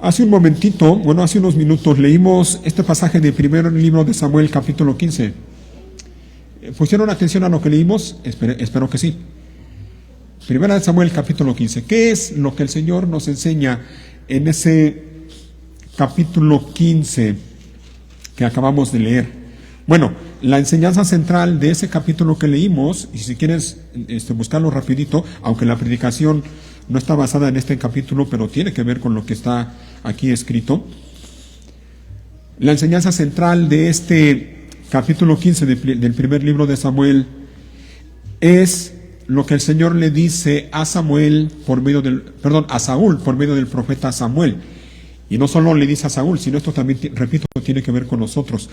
Hace un momentito, hace unos minutos leímos este pasaje del primer libro de Samuel, capítulo 15. ¿Pusieron atención a lo que leímos? Espero que sí. Primera de Samuel, capítulo 15. ¿Qué es lo que el Señor nos enseña en ese capítulo 15 que acabamos de leer? Bueno, la enseñanza central de ese capítulo que leímos, y si quieres buscarlo rapidito, aunque la predicación no está basada en este capítulo, pero tiene que ver con lo que está aquí escrito. La enseñanza central de este capítulo 15 del primer libro de Samuel es lo que el Señor le dice a Saúl por medio del profeta Samuel. Y no solo le dice a Saúl, sino esto también, repito, tiene que ver con nosotros.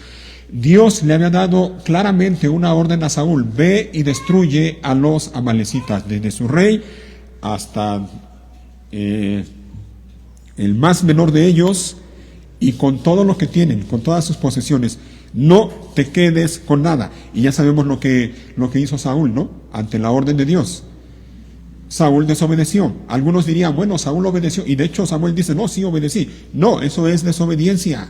Dios le había dado claramente una orden a Saúl: ve y destruye a los amalecitas, desde su rey hasta el más menor de ellos, y con todo lo que tienen, con todas sus posesiones. No te quedes con nada. Y ya sabemos lo que hizo Saúl, ¿no? Ante la orden de Dios. Saúl desobedeció. Algunos dirían, bueno, Saúl obedeció. Y de hecho Samuel dice, no, sí obedecí. No, eso es desobediencia.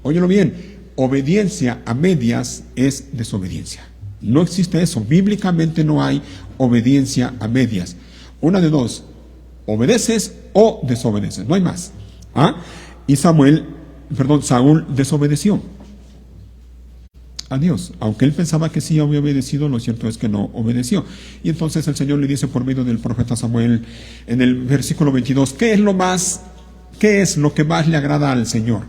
Óyelo bien, obediencia a medias es desobediencia. No existe eso. Bíblicamente no hay obediencia a medias. Una de dos: obedeces o desobedeces. No hay más. Y Saúl desobedeció a Dios. Aunque él pensaba que sí había obedecido, lo cierto es que no obedeció. Y entonces el Señor le dice por medio del profeta Samuel en el versículo 22, ¿qué es lo que más le agrada al Señor?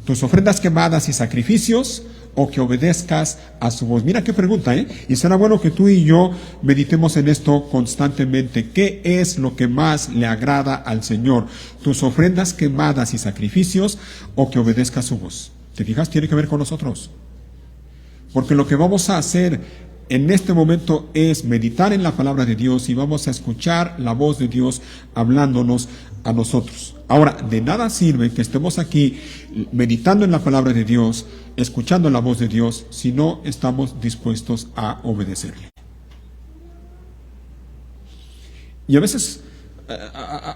¿Tus ofrendas quemadas y sacrificios, o que obedezcas a su voz? Mira qué pregunta, y será bueno que tú y yo meditemos en esto constantemente. ¿Qué es lo que más le agrada al Señor? ¿Tus ofrendas quemadas y sacrificios, o que obedezcas su voz? ¿Te fijas? Tiene que ver con nosotros. Porque lo que vamos a hacer en este momento es meditar en la palabra de Dios, y vamos a escuchar la voz de Dios hablándonos a nosotros. Ahora, de nada sirve que estemos aquí meditando en la palabra de Dios, escuchando la voz de Dios, si no estamos dispuestos a obedecerle. Y a veces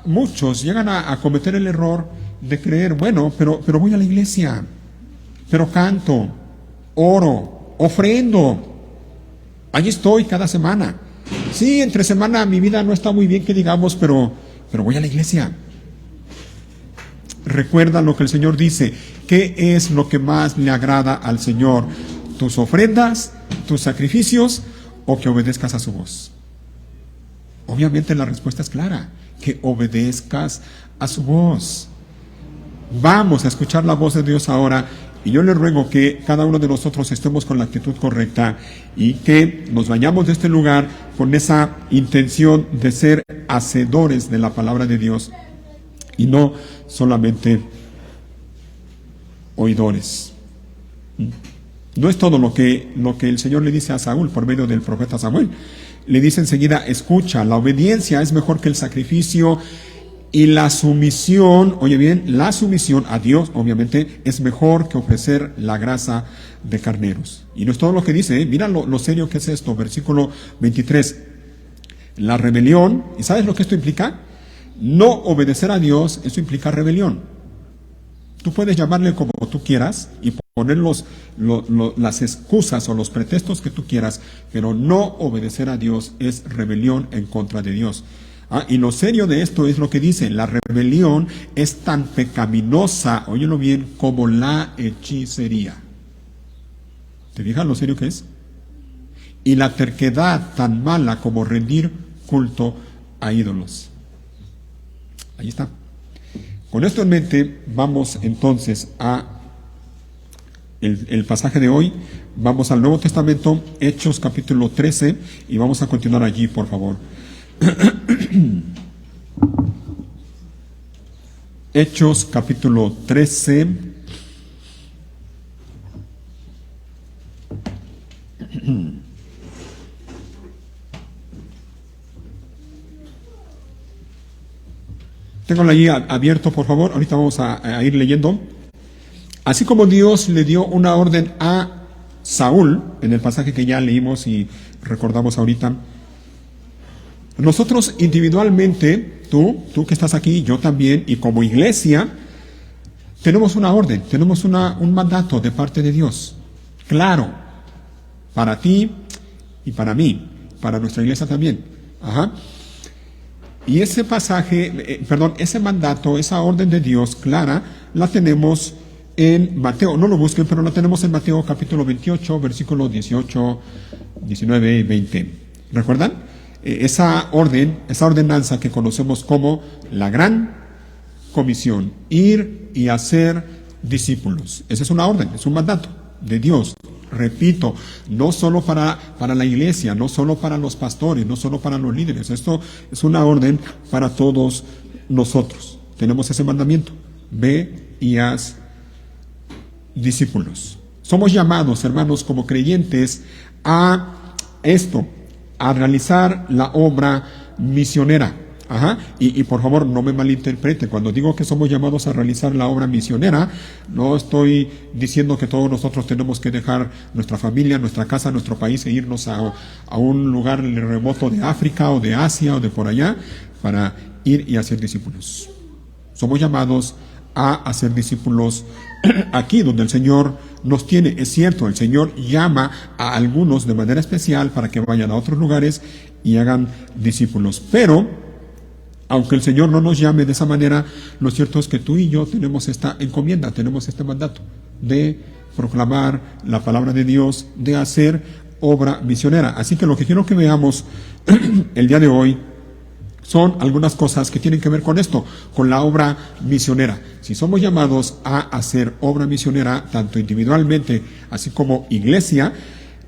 muchos llegan a cometer el error de creer, bueno, pero voy a la iglesia, pero canto, oro, ofrendo, allí estoy cada semana. Sí, entre semana mi vida no está muy bien que digamos, pero voy a la iglesia. Recuerda lo que el Señor dice. ¿Qué es lo que más le agrada al Señor? ¿Tus ofrendas, tus sacrificios, o que obedezcas a su voz? Obviamente la respuesta es clara: que obedezcas a su voz. Vamos a escuchar la voz de Dios ahora, y yo le ruego que cada uno de nosotros estemos con la actitud correcta, y que nos vayamos de este lugar con esa intención de ser hacedores de la palabra de Dios, y no solamente oidores. No es todo lo que el Señor le dice a Saúl por medio del profeta Samuel. Le dice enseguida: escucha, la obediencia es mejor que el sacrificio, y la sumisión, oye bien, la sumisión a Dios, obviamente, es mejor que ofrecer la grasa de carneros. Y no es todo lo que dice, mira lo serio que es esto, versículo 23. La rebelión, ¿y sabes lo que esto implica? No obedecer a Dios, eso implica rebelión. Tú puedes llamarle como tú quieras y poner las excusas o los pretextos que tú quieras, pero no obedecer a Dios es rebelión en contra de Dios. Y lo serio de esto es lo que dice: la rebelión es tan pecaminosa, óyelo bien, como la hechicería. ¿Te fijas lo serio que es? Y la terquedad tan mala como rendir culto a ídolos. Ahí está. Con esto en mente, vamos entonces a el pasaje de hoy. Vamos al Nuevo Testamento, Hechos capítulo 13, y vamos a continuar allí, por favor. Hechos capítulo 13. Ténganlo allí abierto, por favor. Ahorita vamos a ir leyendo. Así como Dios le dio una orden a Saúl, en el pasaje que ya leímos y recordamos ahorita, nosotros individualmente, tú que estás aquí, yo también, y como iglesia, tenemos una orden, tenemos un mandato de parte de Dios, claro, para ti y para mí, para nuestra iglesia también. Ajá. Y ese pasaje, ese mandato, esa orden de Dios clara, la tenemos en Mateo, no lo busquen, pero la tenemos en Mateo capítulo 28, versículos 18, 19 y 20. ¿Recuerdan? Esa ordenanza que conocemos como la gran comisión, ir y hacer discípulos. Esa es una orden, es un mandato de Dios. Repito, no solo para la iglesia, no solo para los pastores, no solo para los líderes. Esto es una orden para todos nosotros. Tenemos ese mandamiento. Ve y haz discípulos. Somos llamados, hermanos, como creyentes, a esto, a realizar la obra misionera. Ajá. Y por favor, no me malinterprete. Cuando digo que somos llamados a realizar la obra misionera, no estoy diciendo que todos nosotros tenemos que dejar nuestra familia, nuestra casa, nuestro país e irnos a un lugar remoto de África o de Asia o de por allá para ir y hacer discípulos. Somos llamados a hacer discípulos aquí donde el Señor nos tiene. Es cierto, el Señor llama a algunos de manera especial para que vayan a otros lugares y hagan discípulos. Pero aunque el Señor no nos llame de esa manera, lo cierto es que tú y yo tenemos esta encomienda, tenemos este mandato de proclamar la palabra de Dios, de hacer obra misionera. Así que lo que quiero que veamos el día de hoy son algunas cosas que tienen que ver con esto, con la obra misionera. Si somos llamados a hacer obra misionera, tanto individualmente, así como iglesia,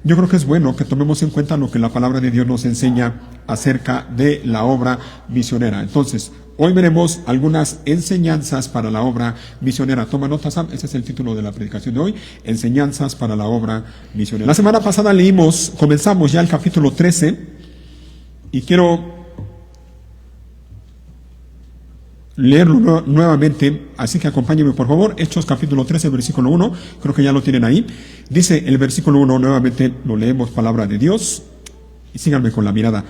yo creo que es bueno que tomemos en cuenta lo que la palabra de Dios nos enseña acerca de la obra misionera. Entonces, hoy veremos algunas enseñanzas para la obra misionera. Toma nota, Sam, ese es el título de la predicación de hoy, enseñanzas para la obra misionera. La semana pasada comenzamos ya el capítulo 13, y quiero leerlo nuevamente, así que acompáñenme por favor. Hechos capítulo 13, versículo 1, creo que ya lo tienen ahí. Dice el versículo 1, nuevamente lo leemos, palabra de Dios, y síganme con la mirada.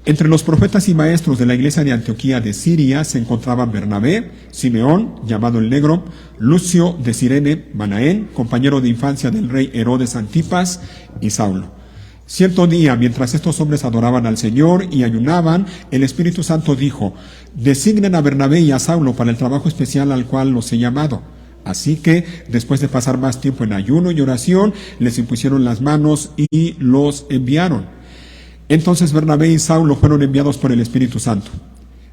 Entre los profetas y maestros de la iglesia de Antioquía de Siria se encontraban Bernabé, Simeón, llamado el Negro, Lucio de Cirene, Manaén, compañero de infancia del rey Herodes Antipas, y Saulo. Cierto día, mientras estos hombres adoraban al Señor y ayunaban, el Espíritu Santo dijo: designen a Bernabé y a Saulo para el trabajo especial al cual los he llamado. Así que, después de pasar más tiempo en ayuno y oración, les impusieron las manos y los enviaron. Entonces Bernabé y Saulo fueron enviados por el Espíritu Santo.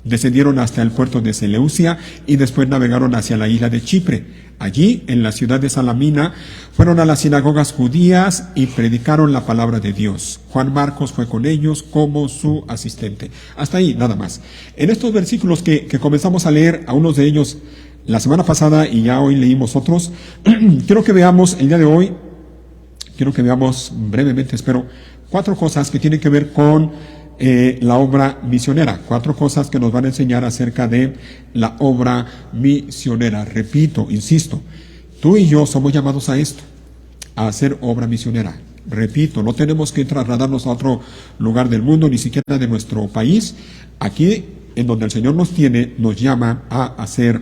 Descendieron hasta el puerto de Seleucia y después navegaron hacia la isla de Chipre. Allí, en la ciudad de Salamina, fueron a las sinagogas judías y predicaron la palabra de Dios. Juan Marcos fue con ellos como su asistente. Hasta ahí, nada más. En estos versículos que comenzamos a leer, a unos de ellos la semana pasada y ya hoy leímos otros, quiero que veamos el día de hoy, brevemente, espero, 4 cosas que tienen que ver con la obra misionera, 4 cosas que nos van a enseñar acerca de la obra misionera. Repito, insisto, tú y yo somos llamados a esto, a hacer obra misionera. Repito, no tenemos que trasladarnos a otro lugar del mundo, ni siquiera de nuestro país. Aquí, en donde el Señor nos tiene, nos llama a hacer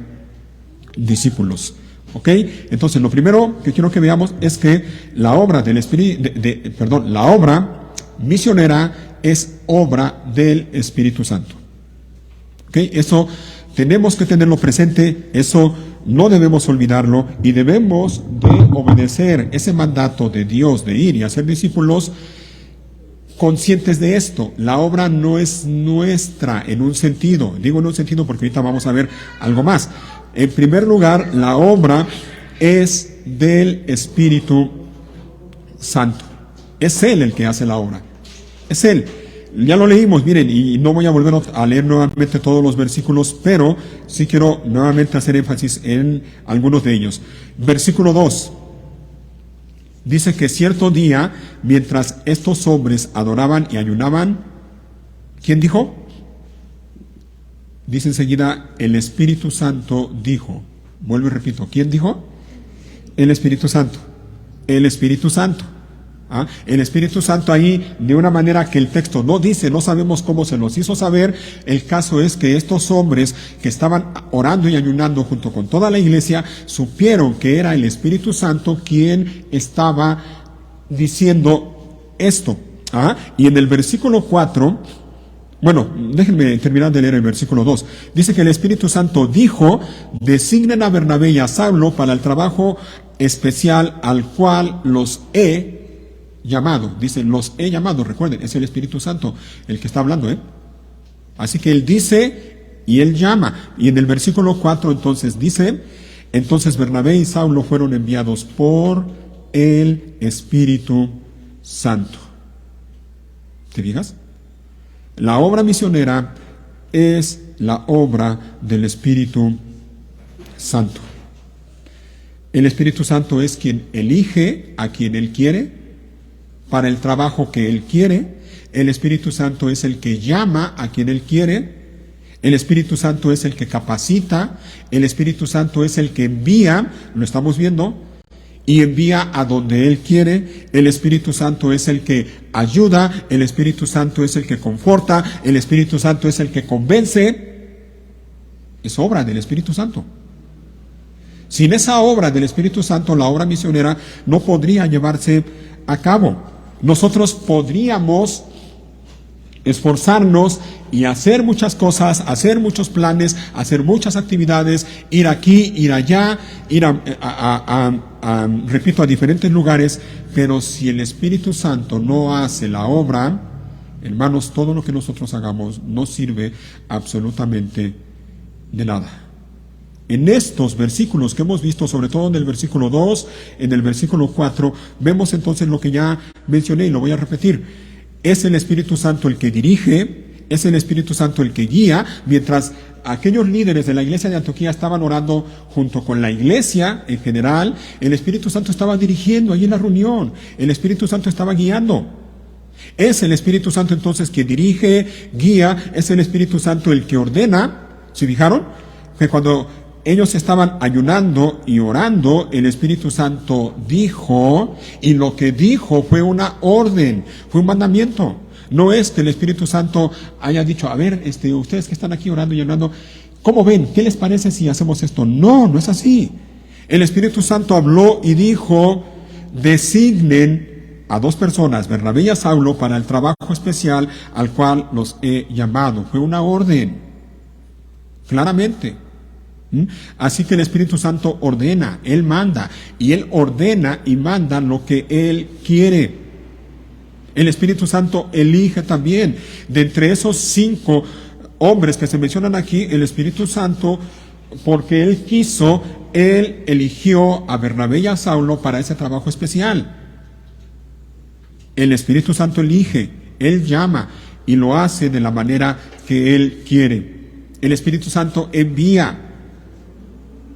discípulos. ¿Ok? Entonces, lo primero que quiero que veamos es que la obra la obra misionera es obra del Espíritu Santo. ¿Ok? Eso tenemos que tenerlo presente, eso no debemos olvidarlo y debemos de obedecer ese mandato de Dios de ir y hacer discípulos conscientes de esto. La obra no es nuestra en un sentido, digo en un sentido porque ahorita vamos a ver algo más. En primer lugar, la obra es del Espíritu Santo. Es Él el que hace la obra. Es Él. Ya lo leímos, miren, y no voy a volver a leer nuevamente todos los versículos, pero sí quiero nuevamente hacer énfasis en algunos de ellos. Versículo 2. Dice que cierto día, mientras estos hombres adoraban y ayunaban, ¿quién dijo? Dice enseguida, el Espíritu Santo dijo. Vuelvo y repito, ¿quién dijo? El Espíritu Santo. El Espíritu Santo. El Espíritu Santo ahí, de una manera que el texto no dice, no sabemos cómo se nos hizo saber. El caso es que estos hombres que estaban orando y ayunando junto con toda la iglesia, supieron que era el Espíritu Santo quien estaba diciendo esto. Y en el versículo 4, bueno, déjenme terminar de leer el versículo 2. Dice que el Espíritu Santo dijo: designen a Bernabé y a Saulo para el trabajo especial al cual los he llamado. Dice, los he llamado. Recuerden, es el Espíritu Santo el que está hablando, Así que él dice y él llama. Y en el versículo 4 entonces dice: entonces Bernabé y Saulo fueron enviados por el Espíritu Santo. ¿Te fijas? La obra misionera es la obra del Espíritu Santo. El Espíritu Santo es quien elige a quien Él quiere para el trabajo que Él quiere. El Espíritu Santo es el que llama a quien Él quiere. El Espíritu Santo es el que capacita. El Espíritu Santo es el que envía, lo estamos viendo, y envía a donde Él quiere. El Espíritu Santo es el que ayuda. El Espíritu Santo es el que conforta. El Espíritu Santo es el que convence. Es obra del Espíritu Santo. Sin esa obra del Espíritu Santo, la obra misionera no podría llevarse a cabo. Nosotros podríamos esforzarnos y hacer muchas cosas, hacer muchos planes, hacer muchas actividades, ir aquí, ir allá, ir repito, a diferentes lugares, pero si el Espíritu Santo no hace la obra, hermanos, todo lo que nosotros hagamos no sirve absolutamente de nada. En estos versículos que hemos visto, sobre todo en el versículo 2, en el versículo 4, vemos entonces lo que ya mencioné y lo voy a repetir. Es el Espíritu Santo el que dirige, es el Espíritu Santo el que guía, mientras aquellos líderes de la iglesia de Antioquía estaban orando junto con la iglesia en general, el Espíritu Santo estaba dirigiendo ahí en la reunión, el Espíritu Santo estaba guiando. Es el Espíritu Santo entonces que dirige, guía, es el Espíritu Santo el que ordena. ¿Se fijaron? Que cuando ellos estaban ayunando y orando, el Espíritu Santo dijo, y lo que dijo fue una orden, fue un mandamiento. No es que el Espíritu Santo haya dicho, a ver, ustedes que están aquí orando y ayunando, ¿cómo ven? ¿Qué les parece si hacemos esto? No, no es así. El Espíritu Santo habló y dijo, designen a 2 personas, Bernabé y a Saulo, para el trabajo especial al cual los he llamado. Fue una orden, claramente. Así que el Espíritu Santo ordena, Él manda, y Él ordena y manda lo que Él quiere. El Espíritu Santo elige también. De entre esos 5 hombres que se mencionan aquí, el Espíritu Santo, porque Él quiso, Él eligió a Bernabé y a Saulo para ese trabajo especial. El Espíritu Santo elige, Él llama y lo hace de la manera que Él quiere. El Espíritu Santo envía.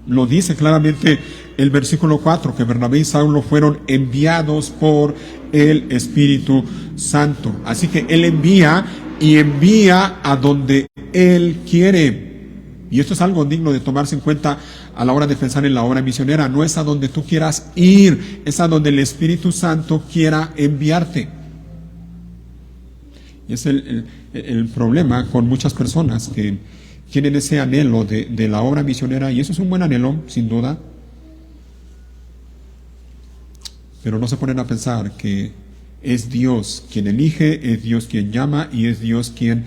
Lo dice claramente el versículo 4, que Bernabé y Saulo fueron enviados por el Espíritu Santo. Así que Él envía y envía a donde Él quiere. Y esto es algo digno de tomarse en cuenta a la hora de pensar en la obra misionera. No es a donde tú quieras ir, es a donde el Espíritu Santo quiera enviarte. Y es el problema con muchas personas que tienen ese anhelo de la obra misionera, y eso es un buen anhelo, sin duda, pero no se ponen a pensar que es Dios quien elige, es Dios quien llama y es Dios quien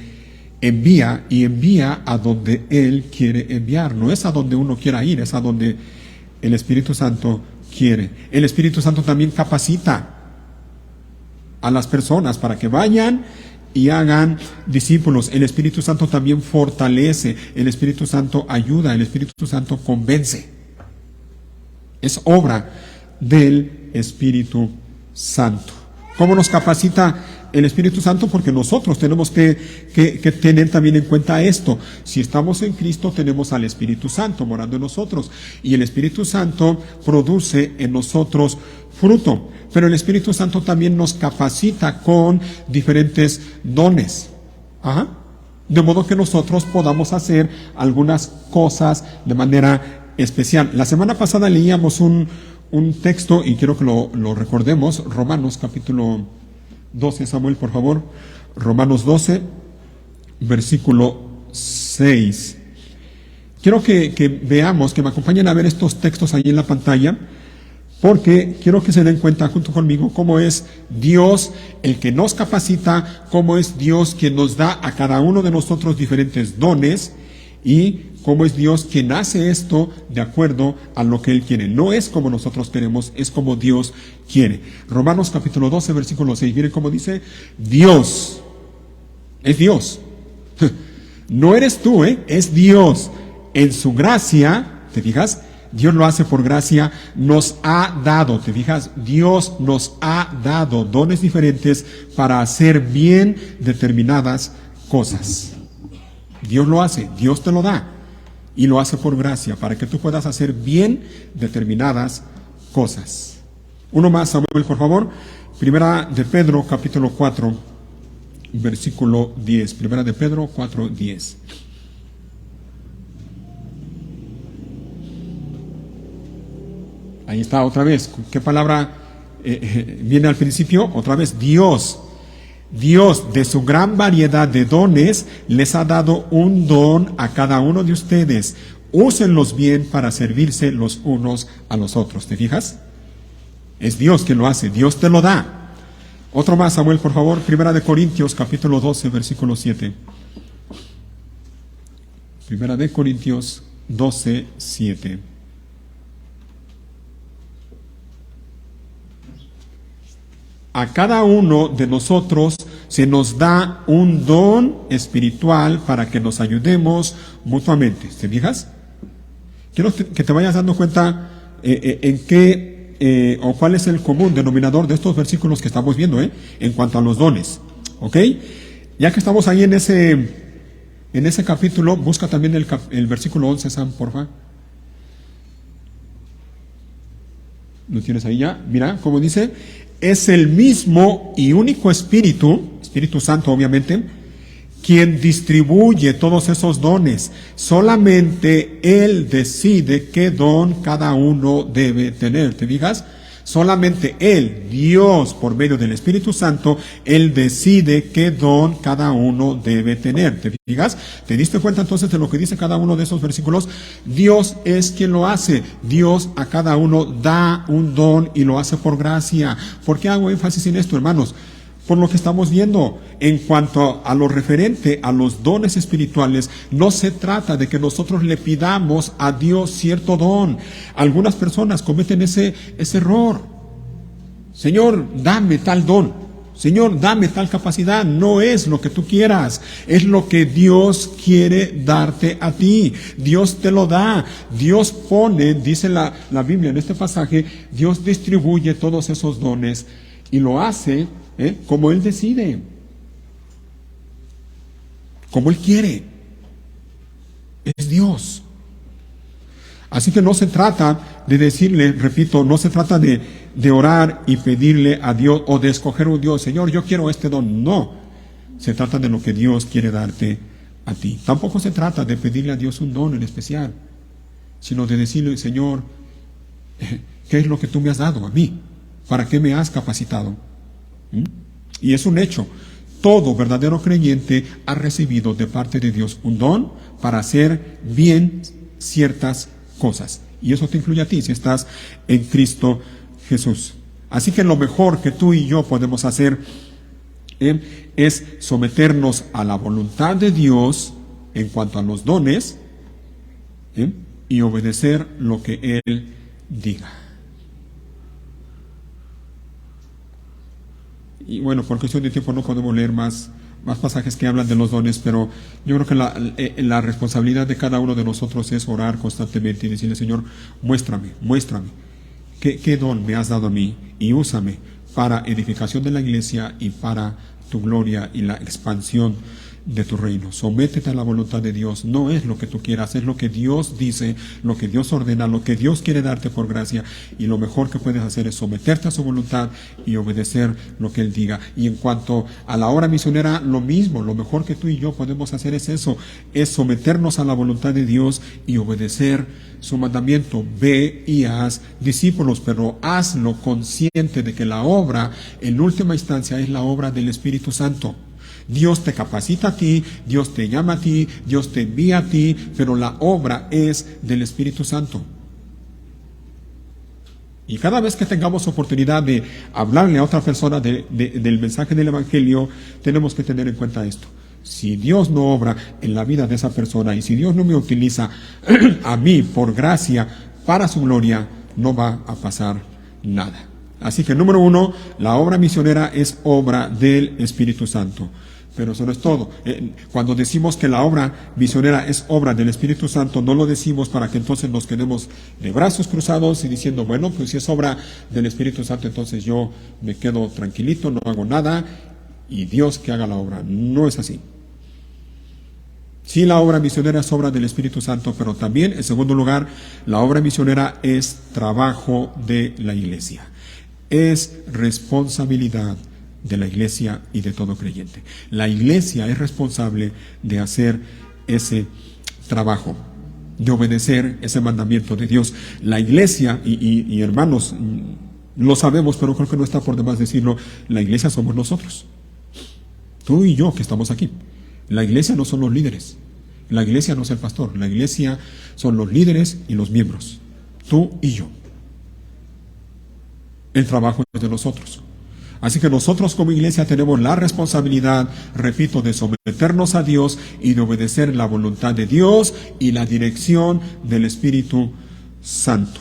envía, y envía a donde Él quiere enviar. No es a donde uno quiera ir, es a donde el Espíritu Santo quiere. El Espíritu Santo también capacita a las personas para que vayan y hagan discípulos. El Espíritu Santo también fortalece, el Espíritu Santo ayuda, el Espíritu Santo convence. Es obra del Espíritu Santo. ¿Cómo nos capacita el Espíritu Santo? Porque nosotros tenemos que tener también en cuenta esto. Si estamos en Cristo, tenemos al Espíritu Santo morando en nosotros, y el Espíritu Santo produce en nosotros fruto. Pero el Espíritu Santo también nos capacita con diferentes dones. De modo que nosotros podamos hacer algunas cosas de manera especial. La semana pasada leíamos un un texto y quiero que lo recordemos. Romanos capítulo 12, Samuel, por favor. Romanos 12, versículo 6. Quiero que veamos, que me acompañen a ver estos textos ahí en la pantalla, porque quiero que se den cuenta junto conmigo cómo es Dios el que nos capacita, cómo es Dios quien nos da a cada uno de nosotros diferentes dones y cómo es Dios quien hace esto de acuerdo a lo que Él quiere. No es como nosotros queremos, es como Dios quiere. Romanos capítulo 12, versículo 6. Miren cómo dice: Dios, es Dios. No eres tú, es Dios. En su gracia, ¿te fijas? Dios lo hace por gracia, nos ha dado, ¿te fijas? Dios nos ha dado dones diferentes para hacer bien determinadas cosas. Dios lo hace, Dios te lo da y lo hace por gracia para que tú puedas hacer bien determinadas cosas. Uno más, Samuel, por favor. Primera de Pedro, capítulo 4, versículo 10. Primera de Pedro 4, 10. Ahí está otra vez. ¿Qué palabra viene al principio? Otra vez, Dios. Dios, de su gran variedad de dones, les ha dado un don a cada uno de ustedes. Úsenlos bien para servirse los unos a los otros. ¿Te fijas? Es Dios quien lo hace. Dios te lo da. Otro más, Samuel, por favor. Primera de Corintios, capítulo 12, versículo 7. Primera de Corintios 12, 7. A cada uno de nosotros se nos da un don espiritual para que nos ayudemos mutuamente. ¿Te fijas? Quiero que te vayas dando cuenta en qué o cuál es el común denominador de estos versículos que estamos viendo, en cuanto a los dones. ¿Ok? Ya que estamos ahí en ese capítulo, busca también el versículo 11, Sam, porfa. ¿Lo tienes ahí ya? Mira, como dice: es el mismo y único Espíritu Santo obviamente, quien distribuye todos esos dones. Solamente Él decide qué don cada uno debe tener. ¿Te fijas? Solamente Él, Dios, por medio del Espíritu Santo, Él decide qué don cada uno debe tener. ¿Te fijas? ¿Te diste cuenta entonces de lo que dice cada uno de esos versículos? Dios es quien lo hace. Dios a cada uno da un don y lo hace por gracia. ¿Por qué hago énfasis en esto, hermanos? Por lo que estamos viendo, en cuanto a lo referente a los dones espirituales, no se trata de que nosotros le pidamos a Dios cierto don. Algunas personas cometen ese error. Señor, dame tal don. Señor, dame tal capacidad. No es lo que tú quieras, es lo que Dios quiere darte a ti. Dios te lo da. Dios pone, dice la Biblia en este pasaje, Dios distribuye todos esos dones y lo hace como Él decide, como Él quiere. Es Dios. Así que no se trata de decirle, repito, no se trata de orar y pedirle a Dios o de escoger un Dios: Señor, yo quiero este don. No, se trata de lo que Dios quiere darte a ti. Tampoco se trata de pedirle a Dios un don en especial, sino de decirle: Señor, ¿qué es lo que tú me has dado a mí? ¿Para qué me has capacitado? Y es un hecho. Todo verdadero creyente ha recibido de parte de Dios un don para hacer bien ciertas cosas. Y eso te incluye a ti si estás en Cristo Jesús. Así que lo mejor que tú y yo podemos hacer es someternos a la voluntad de Dios en cuanto a los dones y obedecer lo que Él diga. Y bueno, por cuestión de tiempo no podemos leer más pasajes que hablan de los dones, pero yo creo que la responsabilidad de cada uno de nosotros es orar constantemente y decirle: Señor, muéstrame qué don me has dado a mí y úsame para edificación de la iglesia y para tu gloria y la expansión de tu reino. Sométete a la voluntad de Dios. No es lo que tú quieras, es lo que Dios dice, lo que Dios ordena, lo que Dios quiere darte por gracia. Y lo mejor que puedes hacer es someterte a su voluntad y obedecer lo que Él diga. Y en cuanto a la obra misionera, lo mismo. Lo mejor que tú y yo podemos hacer es eso, es someternos a la voluntad de Dios y obedecer su mandamiento. Ve y haz discípulos, pero hazlo consciente de que la obra, en última instancia, es la obra del Espíritu Santo. Dios te capacita a ti, Dios te llama a ti, Dios te envía a ti, pero la obra es del Espíritu Santo. Y cada vez que tengamos oportunidad de hablarle a otra persona del mensaje del Evangelio, tenemos que tener en cuenta esto. Si Dios no obra en la vida de esa persona y si Dios no me utiliza a mí por gracia para su gloria, no va a pasar nada. Así que número 1, la obra misionera es obra del Espíritu Santo. Pero eso no es todo. Cuando decimos que la obra misionera es obra del Espíritu Santo, no lo decimos para que entonces nos quedemos de brazos cruzados y diciendo, bueno, pues si es obra del Espíritu Santo, entonces yo me quedo tranquilito, no hago nada y Dios que haga la obra. No es así. Sí, la obra misionera es obra del Espíritu Santo, pero también, en segundo lugar, la obra misionera es trabajo de la iglesia. Es responsabilidad de la iglesia y de todo creyente. La iglesia es responsable de hacer ese trabajo, de obedecer ese mandamiento de Dios. La iglesia, y hermanos, lo sabemos, pero creo que no está por demás decirlo, la iglesia somos nosotros. Tú y yo que estamos aquí. La iglesia no son los líderes. La iglesia no es el pastor. La iglesia son los líderes y los miembros. Tú y yo. El trabajo es de nosotros. Así que nosotros como iglesia tenemos la responsabilidad, repito, de someternos a Dios y de obedecer la voluntad de Dios y la dirección del Espíritu Santo.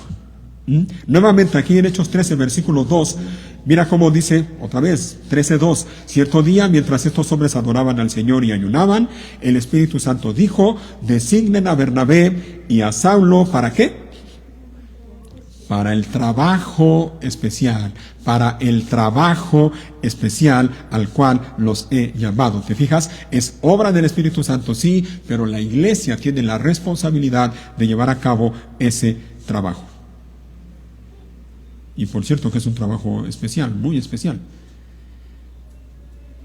Nuevamente aquí en Hechos 13, versículo 2, mira cómo dice, otra vez, 13:2, cierto día mientras estos hombres adoraban al Señor y ayunaban, el Espíritu Santo dijo, designen a Bernabé y a Saulo, ¿para qué? Para el trabajo especial, al cual los he llamado. ¿Te fijas? Es obra del Espíritu Santo, sí, pero la iglesia tiene la responsabilidad de llevar a cabo ese trabajo. Y por cierto que es un trabajo especial, muy especial.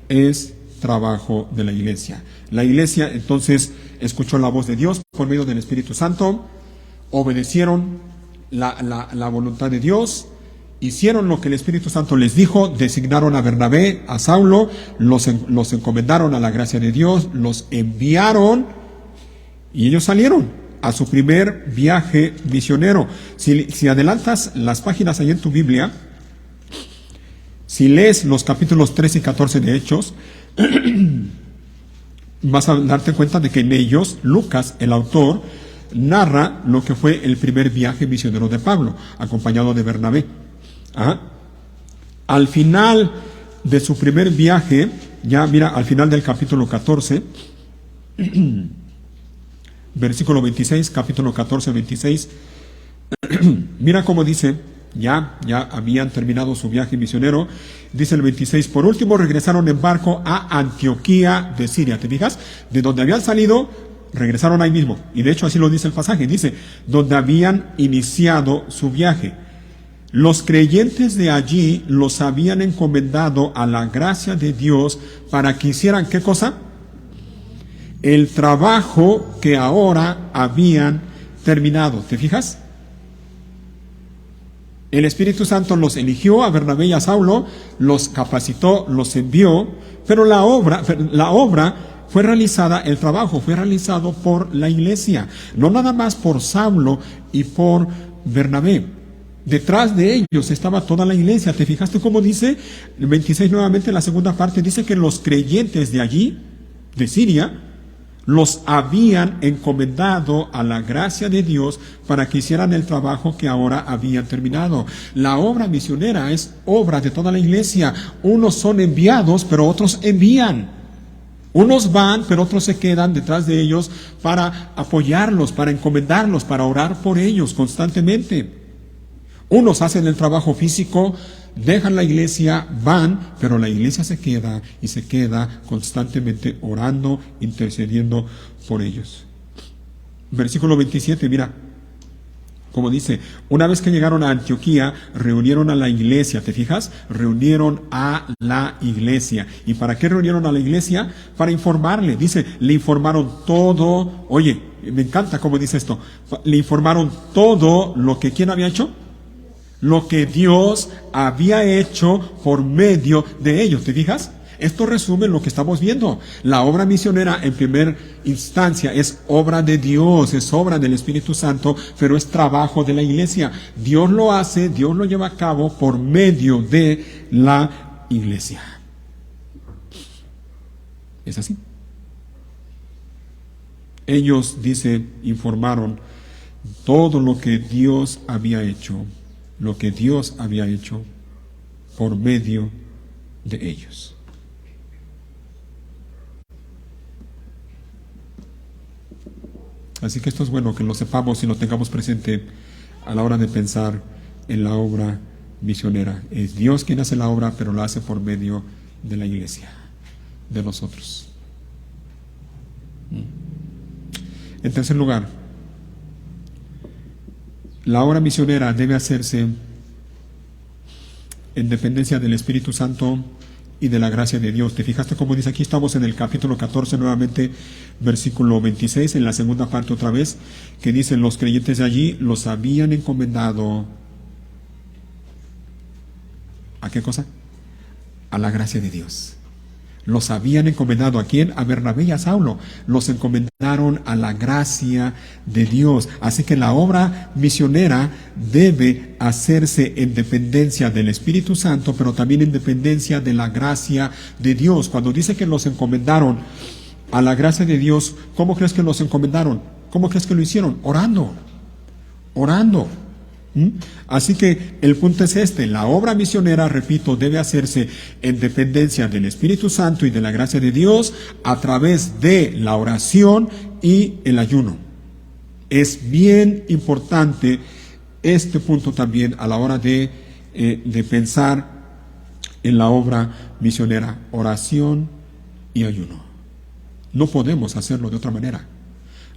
Es trabajo de la iglesia. La iglesia entonces escuchó la voz de Dios por medio del Espíritu Santo, obedecieron la voluntad de Dios, hicieron lo que el Espíritu Santo les dijo, designaron a Bernabé, a Saulo, los encomendaron a la gracia de Dios, los enviaron y ellos salieron a su primer viaje misionero. Si adelantas las páginas ahí en tu Biblia, si lees los capítulos 13 y 14 de Hechos, vas a darte cuenta de que en ellos Lucas, el autor, narra lo que fue el primer viaje misionero de Pablo, acompañado de Bernabé. Al final de su primer viaje, ya mira, al final del capítulo 14, versículo 26, capítulo 14, 26, mira cómo dice, ya habían terminado su viaje misionero, dice el 26, por último regresaron en barco a Antioquía de Siria. ¿Te fijas? De donde habían salido, regresaron ahí mismo, y de hecho así lo dice el pasaje, dice, donde habían iniciado su viaje. Los creyentes de allí los habían encomendado a la gracia de Dios para que hicieran, ¿qué cosa? El trabajo que ahora habían terminado. ¿Te fijas? El Espíritu Santo los eligió a Bernabé y a Saulo, los capacitó, los envió, pero la obra fue realizada, el trabajo fue realizado por la iglesia, no nada más por Saulo y por Bernabé. Detrás de ellos estaba toda la iglesia. ¿Te fijaste cómo dice? El 26 nuevamente, la segunda parte, dice que los creyentes de allí, de Siria, los habían encomendado a la gracia de Dios para que hicieran el trabajo que ahora habían terminado. La obra misionera es obra de toda la iglesia. Unos son enviados, pero otros envían. Unos van, pero otros se quedan detrás de ellos para apoyarlos, para encomendarlos, para orar por ellos constantemente. Unos hacen el trabajo físico dejan la iglesia, van, pero la iglesia se queda y se queda constantemente orando, intercediendo por ellos. Versículo 27, mira, como dice, una vez que llegaron a Antioquía, reunieron a la iglesia, ¿te fijas? Reunieron a la iglesia. ¿Y para qué reunieron a la iglesia? Para informarle, dice, le informaron todo, oye, me encanta cómo dice esto, le informaron todo lo que ¿quién había hecho? Lo que Dios había hecho por medio de ellos, ¿te fijas? Esto resume lo que estamos viendo. La obra misionera en primera instancia es obra de Dios, es obra del Espíritu Santo, pero es trabajo de la iglesia. Dios lo hace, Dios lo lleva a cabo por medio de la iglesia. ¿Es así? Ellos, dice, informaron todo lo que Dios había hecho, lo que Dios había hecho por medio de ellos. Así que esto es bueno que lo sepamos y lo tengamos presente a la hora de pensar en la obra misionera. Es Dios quien hace la obra, pero la hace por medio de la iglesia, de nosotros. En tercer lugar, la obra misionera debe hacerse en dependencia del Espíritu Santo y de la gracia de Dios. ¿Te fijaste cómo dice aquí? Estamos en el capítulo 14 nuevamente, versículo 26, en la segunda parte otra vez, que dicen: los creyentes de allí los habían encomendado ¿a qué cosa? A la gracia de Dios. Los habían encomendado. ¿A quién? A Bernabé y a Saulo. Los encomendaron a la gracia de Dios. Así que la obra misionera debe hacerse en dependencia del Espíritu Santo, pero también en dependencia de la gracia de Dios. Cuando dice que los encomendaron a la gracia de Dios, ¿cómo crees que los encomendaron? ¿Cómo crees que lo hicieron? Orando. Orando. Así que el punto es este: la obra misionera, repito, debe hacerse en dependencia del Espíritu Santo y de la gracia de Dios a través de la oración y el ayuno. Es bien importante este punto también a la hora de pensar en la obra misionera: oración y ayuno. No podemos hacerlo de otra manera.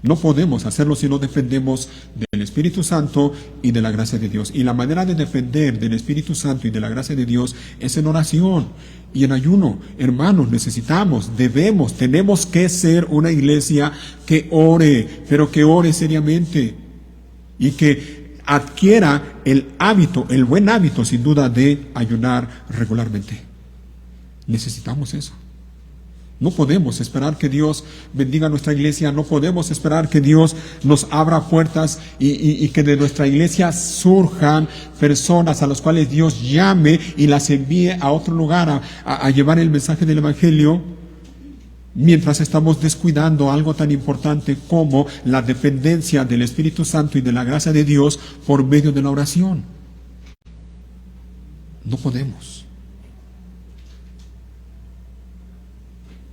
No podemos hacerlo si no dependemos del Espíritu Santo y de la gracia de Dios. Y la manera de depender del Espíritu Santo y de la gracia de Dios es en oración y en ayuno. Hermanos, necesitamos, debemos, tenemos que ser una iglesia que ore, pero que ore seriamente y que adquiera el hábito, el buen hábito sin duda, de ayunar regularmente. Necesitamos eso. No podemos esperar que Dios bendiga a nuestra iglesia, no podemos esperar que Dios nos abra puertas y que de nuestra iglesia surjan personas a las cuales Dios llame y las envíe a otro lugar a llevar el mensaje del Evangelio, mientras estamos descuidando algo tan importante como la dependencia del Espíritu Santo y de la gracia de Dios por medio de la oración. No podemos.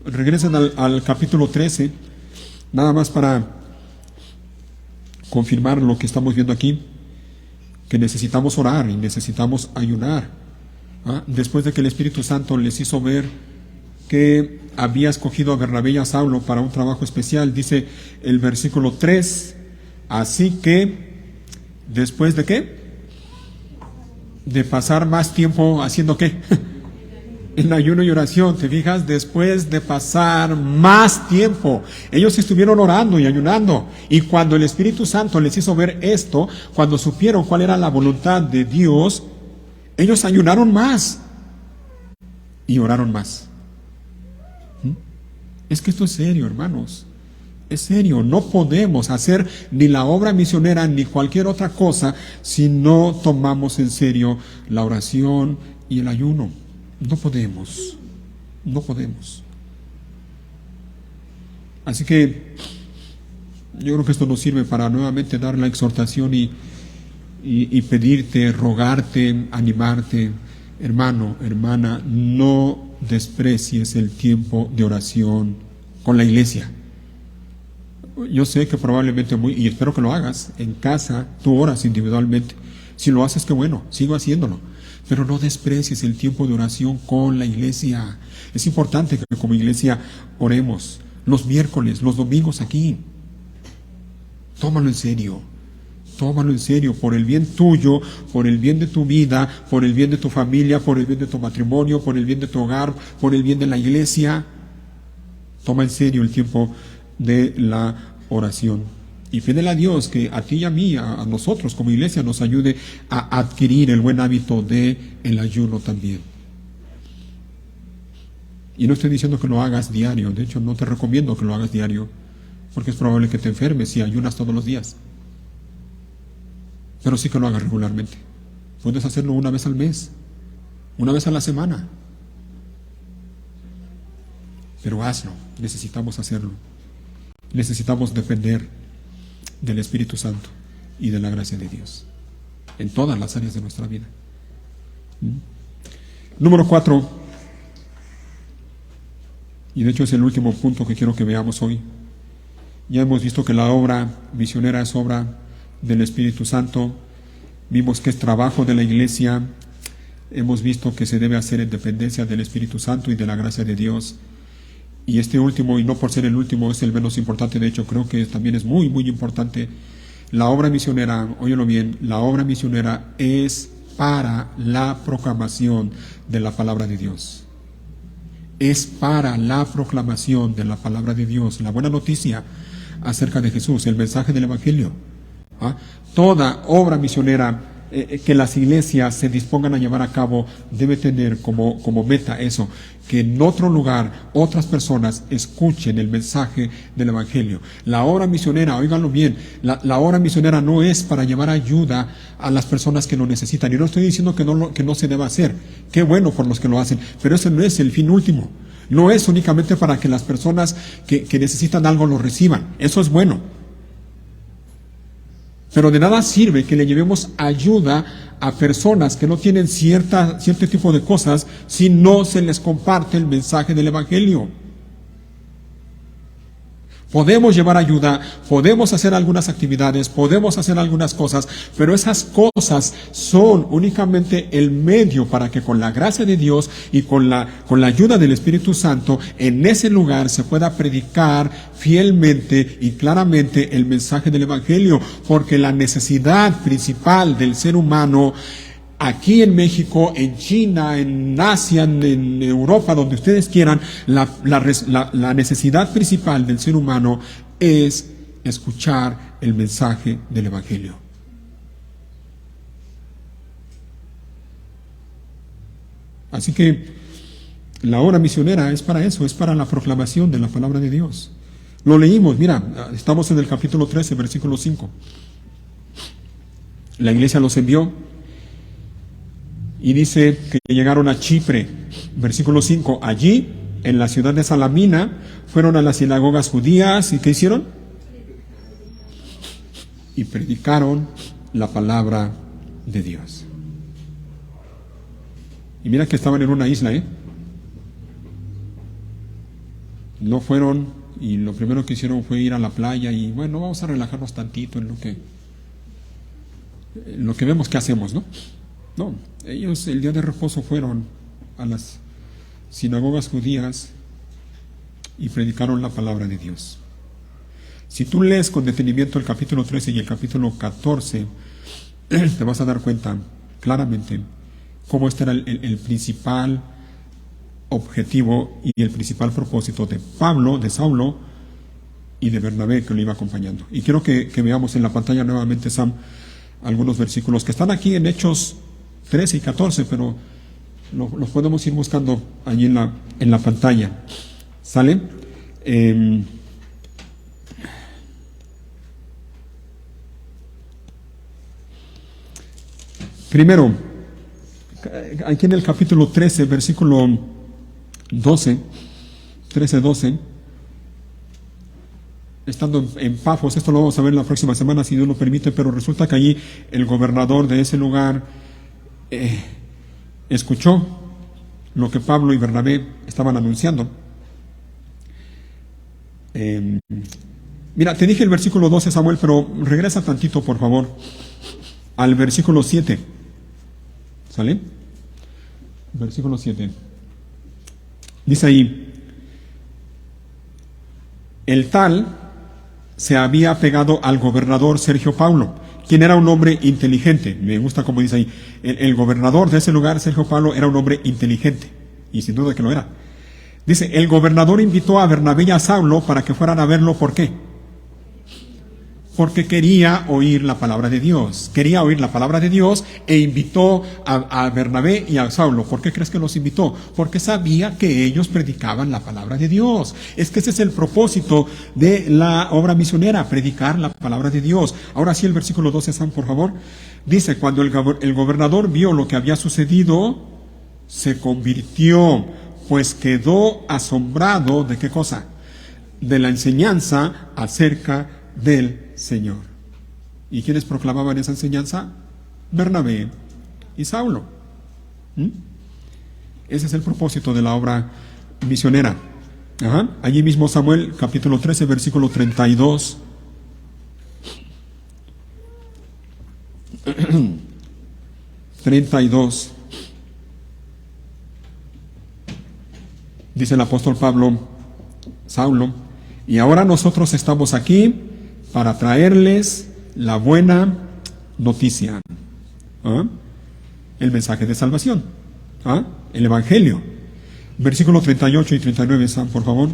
Regresen al capítulo 13, nada más para confirmar lo que estamos viendo aquí, que necesitamos orar y necesitamos ayunar. Después de que el Espíritu Santo les hizo ver que había escogido a Bernabé y a Saulo para un trabajo especial, dice el versículo 3, así que, ¿después de qué? De pasar más tiempo haciendo ¿qué? En ayuno y oración, ¿te fijas? Después de pasar más tiempo, ellos estuvieron orando y ayunando. Y cuando el Espíritu Santo les hizo ver esto, cuando supieron cuál era la voluntad de Dios, ellos ayunaron más y oraron más. Es que esto es serio, hermanos. Es serio. No podemos hacer ni la obra misionera ni cualquier otra cosa si no tomamos en serio la oración y el ayuno. No podemos, no podemos. Así que yo creo que esto nos sirve para nuevamente dar la exhortación y pedirte, rogarte, animarte, hermano, hermana, no desprecies el tiempo de oración con la iglesia. Yo sé que probablemente, y espero que lo hagas, en casa tú oras individualmente. Si lo haces, qué bueno, sigo haciéndolo. Pero no desprecies el tiempo de oración con la iglesia. Es importante que como iglesia oremos los miércoles, los domingos aquí. Tómalo en serio. Tómalo en serio, por el bien tuyo, por el bien de tu vida, por el bien de tu familia, por el bien de tu matrimonio, por el bien de tu hogar, por el bien de la iglesia. Toma en serio el tiempo de la oración. Y pídele a Dios que a ti y a mí, a nosotros como iglesia, nos ayude a adquirir el buen hábito de el ayuno también. Y no estoy diciendo que lo hagas diario, de hecho no te recomiendo que lo hagas diario, porque es probable que te enfermes si ayunas todos los días. Pero sí que lo hagas regularmente. Puedes hacerlo una vez al mes, una vez a la semana. Pero hazlo, necesitamos hacerlo. Necesitamos depender del Espíritu Santo y de la gracia de Dios en todas las áreas de nuestra vida. Número 4, y de hecho es el último punto que quiero que veamos hoy. Ya hemos visto que la obra misionera es obra del Espíritu Santo, vimos que es trabajo de la iglesia, hemos visto que se debe hacer en dependencia del Espíritu Santo y de la gracia de Dios. Y este último, y no por ser el último, es el menos importante, de hecho creo que también es muy, muy importante. La obra misionera, óyelo bien, la obra misionera es para la proclamación de la palabra de Dios. Es para la proclamación de la palabra de Dios, la buena noticia acerca de Jesús, el mensaje del Evangelio. Toda obra misionera que las iglesias se dispongan a llevar a cabo debe tener como meta eso, que en otro lugar otras personas escuchen el mensaje del Evangelio. La obra misionera, óiganlo bien, la obra misionera no es para llevar ayuda a las personas que lo necesitan. Y no estoy diciendo que no se deba hacer, qué bueno por los que lo hacen, pero ese no es el fin último. No es únicamente para que las personas que necesitan algo lo reciban, eso es bueno. Pero de nada sirve que le llevemos ayuda a personas que no tienen cierto tipo de cosas si no se les comparte el mensaje del Evangelio. Podemos llevar ayuda, podemos hacer algunas actividades, podemos hacer algunas cosas, pero esas cosas son únicamente el medio para que con la gracia de Dios y con la ayuda del Espíritu Santo en ese lugar se pueda predicar fielmente y claramente el mensaje del Evangelio, porque la necesidad principal del ser humano aquí en México, en China, en Asia, en Europa, donde ustedes quieran, la necesidad principal del ser humano es escuchar el mensaje del Evangelio. Así que la obra misionera es para eso, es para la proclamación de la palabra de Dios. Lo leímos, mira, estamos en el capítulo 13, versículo 5. La iglesia los envió. Y dice que llegaron a Chipre, versículo 5. Allí, en la ciudad de Salamina, fueron a las sinagogas judías y ¿qué hicieron? Y predicaron la palabra de Dios. Y mira que estaban en una isla, No fueron, y lo primero que hicieron fue ir a la playa y bueno, vamos a relajarnos tantito en lo que vemos que hacemos, ¿no? No, ellos el día de reposo fueron a las sinagogas judías y predicaron la palabra de Dios. Si tú lees con detenimiento el capítulo 13 y el capítulo 14, te vas a dar cuenta claramente cómo este era el principal objetivo y el principal propósito de Pablo, de Saulo y de Bernabé que lo iba acompañando. Y quiero que veamos en la pantalla nuevamente, Sam, algunos versículos que están aquí en Hechos 13 y 14, pero los podemos ir buscando allí en la pantalla. ¿Sale? Primero, aquí en el capítulo 13, versículo 12, 13-12, estando en Pafos, esto lo vamos a ver la próxima semana si Dios lo permite, pero resulta que allí el gobernador de ese lugar escuchó lo que Pablo y Bernabé estaban anunciando. Mira, te dije el versículo 12, Samuel, pero regresa tantito, por favor, al versículo 7. ¿Sale? Versículo 7. Dice ahí, el tal se había pegado al gobernador Sergio Paulo, quien era un hombre inteligente. Me gusta como dice ahí, el gobernador de ese lugar, Sergio Paulo, era un hombre inteligente, y sin duda que lo era. Dice, el gobernador invitó a Bernabé y a Saulo para que fueran a verlo. ¿Por qué? Porque quería oír la palabra de Dios. Quería oír la palabra de Dios e invitó a Bernabé y a Saulo. ¿Por qué crees que los invitó? Porque sabía que ellos predicaban la palabra de Dios. Es que ese es el propósito de la obra misionera, predicar la palabra de Dios. Ahora sí, el versículo 12, Sam, por favor. Dice, cuando el gobernador vio lo que había sucedido, se convirtió, pues quedó asombrado ¿de qué cosa? De la enseñanza acerca del Señor. ¿Y quiénes proclamaban esa enseñanza? Bernabé y Saulo. Ese es el propósito de la obra misionera. Allí mismo Samuel, capítulo 13, versículo 32. Dice el apóstol Pablo, Saulo, y ahora nosotros estamos aquí para traerles la buena noticia, el mensaje de salvación, el evangelio. Versículo 38 y 39, Sam, por favor.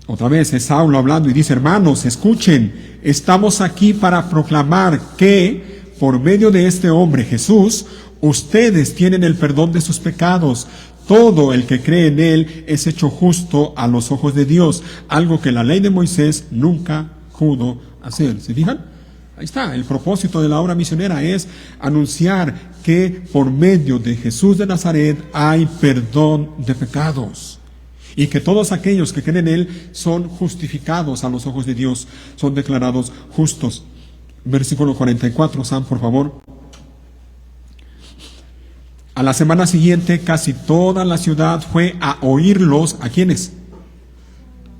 Otra vez es Saulo hablando y dice, hermanos, escuchen, estamos aquí para proclamar que por medio de este hombre Jesús, ustedes tienen el perdón de sus pecados. Todo el que cree en él es hecho justo a los ojos de Dios, algo que la ley de Moisés nunca pudo hacer. ¿Se fijan? Ahí está, el propósito de la obra misionera es anunciar que por medio de Jesús de Nazaret hay perdón de pecados. Y que todos aquellos que creen en él son justificados a los ojos de Dios, son declarados justos. Versículo 44, Sam, por favor. A la semana siguiente, casi toda la ciudad fue a oírlos. ¿A quiénes?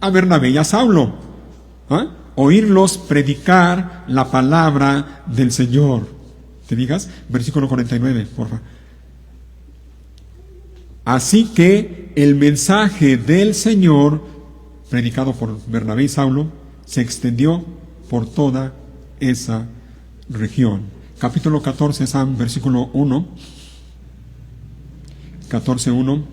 A Bernabé y a Saulo. Oírlos predicar la palabra del Señor. ¿Te digas? Versículo 49, por favor. Así que el mensaje del Señor, predicado por Bernabé y Saulo, se extendió por toda esa región. Capítulo 14, Sam, versículo 1. 14:1.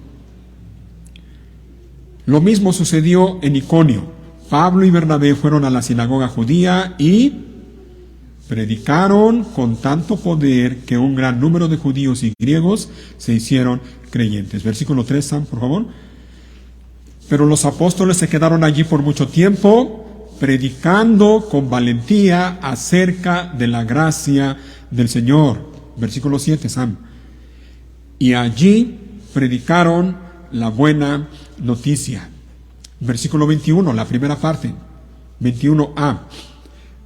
Lo mismo sucedió en Iconio. Pablo y Bernabé fueron a la sinagoga judía y predicaron con tanto poder que un gran número de judíos y griegos se hicieron creyentes. Versículo 3, Sam, por favor. Pero los apóstoles se quedaron allí por mucho tiempo, predicando con valentía acerca de la gracia del Señor. Versículo 7, Sam. Y allí predicaron la buena noticia. Versículo 21, la primera parte. 21a.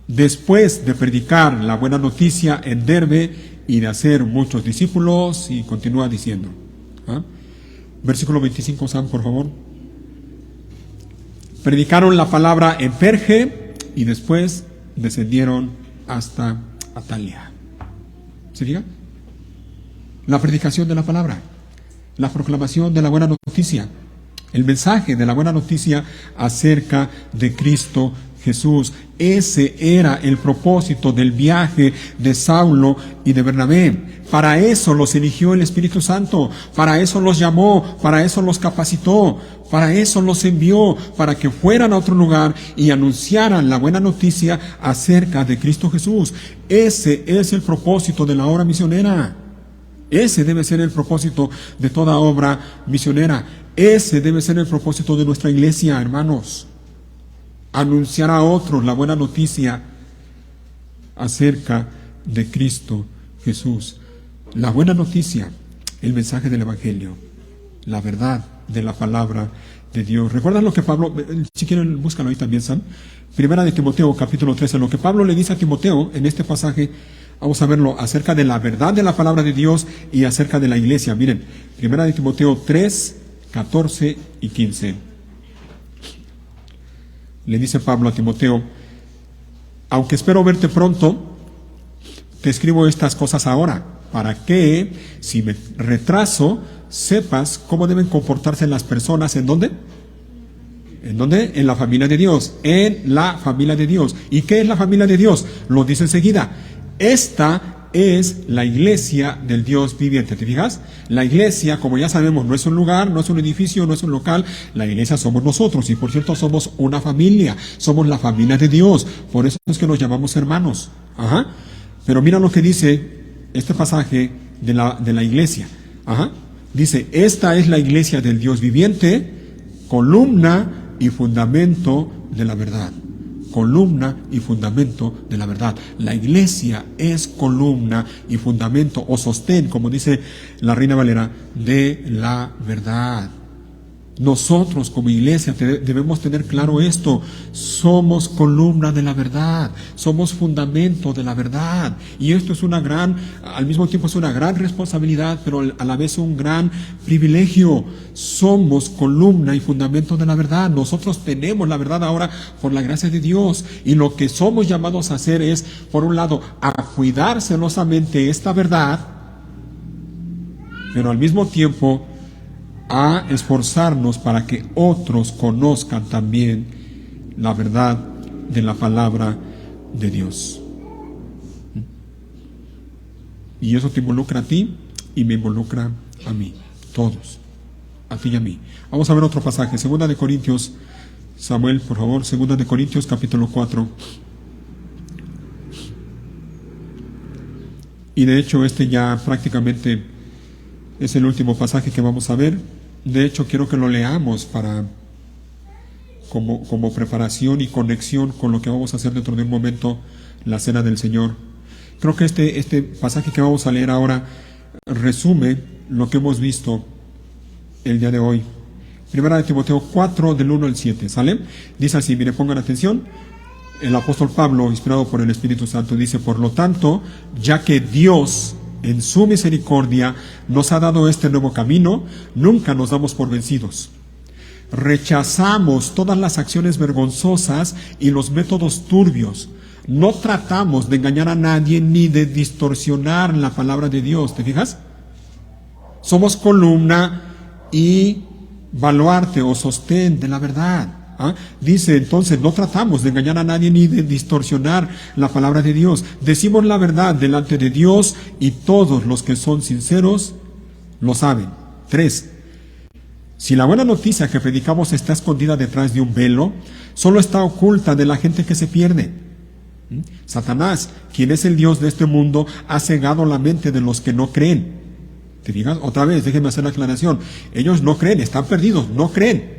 Después de predicar la buena noticia en Derbe y de hacer muchos discípulos, y continúa diciendo. Versículo 25, Sam, por favor. Predicaron la palabra en Perge y después descendieron hasta Atalia. ¿Se fija? La predicación de la palabra, la proclamación de la buena noticia, el mensaje de la buena noticia acerca de Cristo Jesús. Ese era el propósito del viaje de Saulo y de Bernabé. Para eso los eligió el Espíritu Santo, para eso los llamó, para eso los capacitó, para eso los envió, para que fueran a otro lugar y anunciaran la buena noticia acerca de Cristo Jesús. Ese es el propósito de la obra misionera. Ese debe ser el propósito de toda obra misionera. Ese debe ser el propósito de nuestra iglesia, hermanos. Anunciar a otros la buena noticia acerca de Cristo Jesús. La buena noticia, el mensaje del Evangelio, la verdad de la palabra de Dios. ¿Recuerdan lo que Pablo, si quieren búscalo ahí también, Sam? Primera de Timoteo, capítulo 13, lo que Pablo le dice a Timoteo en este pasaje. Vamos a verlo acerca de la verdad de la palabra de Dios y acerca de la iglesia. Miren, primera de Timoteo 3, 14 y 15. Le dice Pablo a Timoteo: aunque espero verte pronto, te escribo estas cosas ahora, para que, si me retraso, sepas cómo deben comportarse las personas. ¿En dónde? ¿En dónde? En la familia de Dios. En la familia de Dios. ¿Y qué es la familia de Dios? Lo dice enseguida. Esta es la iglesia del Dios viviente. ¿Te fijas? La iglesia, como ya sabemos, no es un lugar, no es un edificio, no es un local. La iglesia somos nosotros. Y por cierto, somos una familia. Somos la familia de Dios. Por eso es que nos llamamos hermanos. Ajá. Pero mira lo que dice este pasaje de la iglesia. Ajá. Dice, esta es la iglesia del Dios viviente, columna y fundamento de la verdad. Columna y fundamento de la verdad. La iglesia es columna y fundamento o sostén, como dice la Reina Valera, de la verdad. Nosotros como iglesia debemos tener claro esto. Somos columna de la verdad, somos fundamento de la verdad. Y esto es al mismo tiempo es una gran responsabilidad, pero a la vez un gran privilegio. Somos columna y fundamento de la verdad. Nosotros tenemos la verdad ahora por la gracia de Dios. Y lo que somos llamados a hacer es, por un lado, a cuidar celosamente esta verdad, pero al mismo tiempo a esforzarnos para que otros conozcan también la verdad de la palabra de Dios. Y eso te involucra a ti y me involucra a mí, todos, a ti y a mí. Vamos a ver otro pasaje, 2 de Corintios, Samuel, por favor, 2 de Corintios, capítulo 4. Y de hecho este ya prácticamente es el último pasaje que vamos a ver. De hecho, quiero que lo leamos como preparación y conexión con lo que vamos a hacer dentro de un momento, la Cena del Señor. Creo que este pasaje que vamos a leer ahora resume lo que hemos visto el día de hoy. 1 de Timoteo 4, del 1 al 7, ¿sale? Dice así, mire, pongan atención. El apóstol Pablo, inspirado por el Espíritu Santo, dice, por lo tanto, ya que Dios en su misericordia nos ha dado este nuevo camino, nunca nos damos por vencidos. Rechazamos todas las acciones vergonzosas y los métodos turbios. No tratamos de engañar a nadie ni de distorsionar la palabra de Dios. ¿Te fijas? Somos columna y baluarte o sostén de la verdad. Dice entonces, no tratamos de engañar a nadie ni de distorsionar la palabra de Dios. Decimos la verdad delante de Dios y todos los que son sinceros lo saben. 3. Si la buena noticia que predicamos está escondida detrás de un velo, solo está oculta de la gente que se pierde. Satanás, quien es el Dios de este mundo, ha cegado la mente de los que no creen. ¿Te fijas? Otra vez, déjenme hacer la aclaración. Ellos no creen, están perdidos, no creen.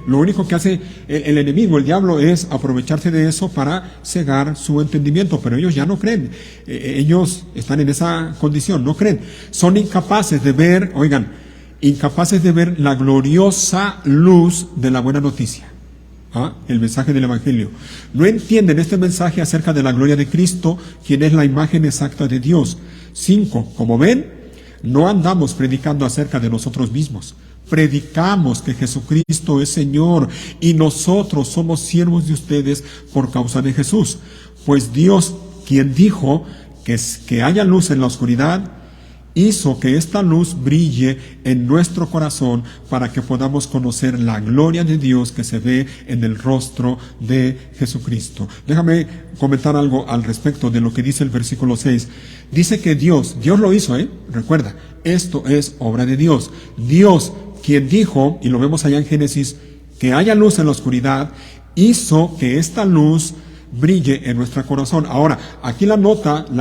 Lo único que hace el enemigo, el diablo, es aprovecharse de eso para cegar su entendimiento, pero ellos ya no creen. Ellos están en esa condición, no creen. Son incapaces de ver, incapaces de ver la gloriosa luz de la buena noticia. El mensaje del Evangelio. No entienden este mensaje acerca de la gloria de Cristo, quien es la imagen exacta de Dios. 5. Como ven, no andamos predicando acerca de nosotros mismos. Predicamos que Jesucristo es Señor y nosotros somos siervos de ustedes por causa de Jesús. Pues Dios, quien dijo que haya luz en la oscuridad, hizo que esta luz brille en nuestro corazón para que podamos conocer la gloria de Dios que se ve en el rostro de Jesucristo. Déjame comentar algo al respecto de lo que dice el versículo 6. Dice que Dios lo hizo, recuerda, esto es obra de Dios. Dios, quien dijo, y lo vemos allá en Génesis, que haya luz en la oscuridad, hizo que esta luz brille en nuestro corazón. Ahora, aquí la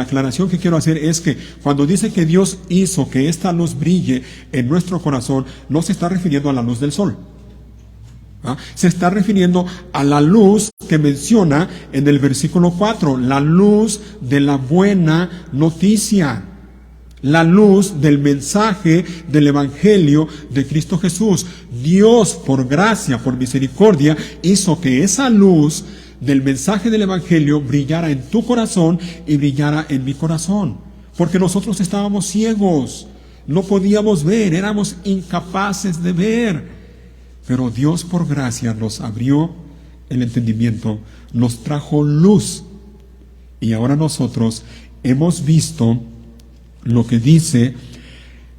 aclaración que quiero hacer es que cuando dice que Dios hizo que esta luz brille en nuestro corazón, no se está refiriendo a la luz del sol. Se está refiriendo a la luz que menciona en el versículo 4, la luz de la buena noticia. La luz del mensaje del Evangelio de Cristo Jesús. Dios, por gracia, por misericordia, hizo que esa luz del mensaje del Evangelio brillara en tu corazón y brillara en mi corazón. Porque nosotros estábamos ciegos, no podíamos ver, éramos incapaces de ver. Pero Dios, por gracia, nos abrió el entendimiento, nos trajo luz. Y ahora nosotros hemos visto lo que dice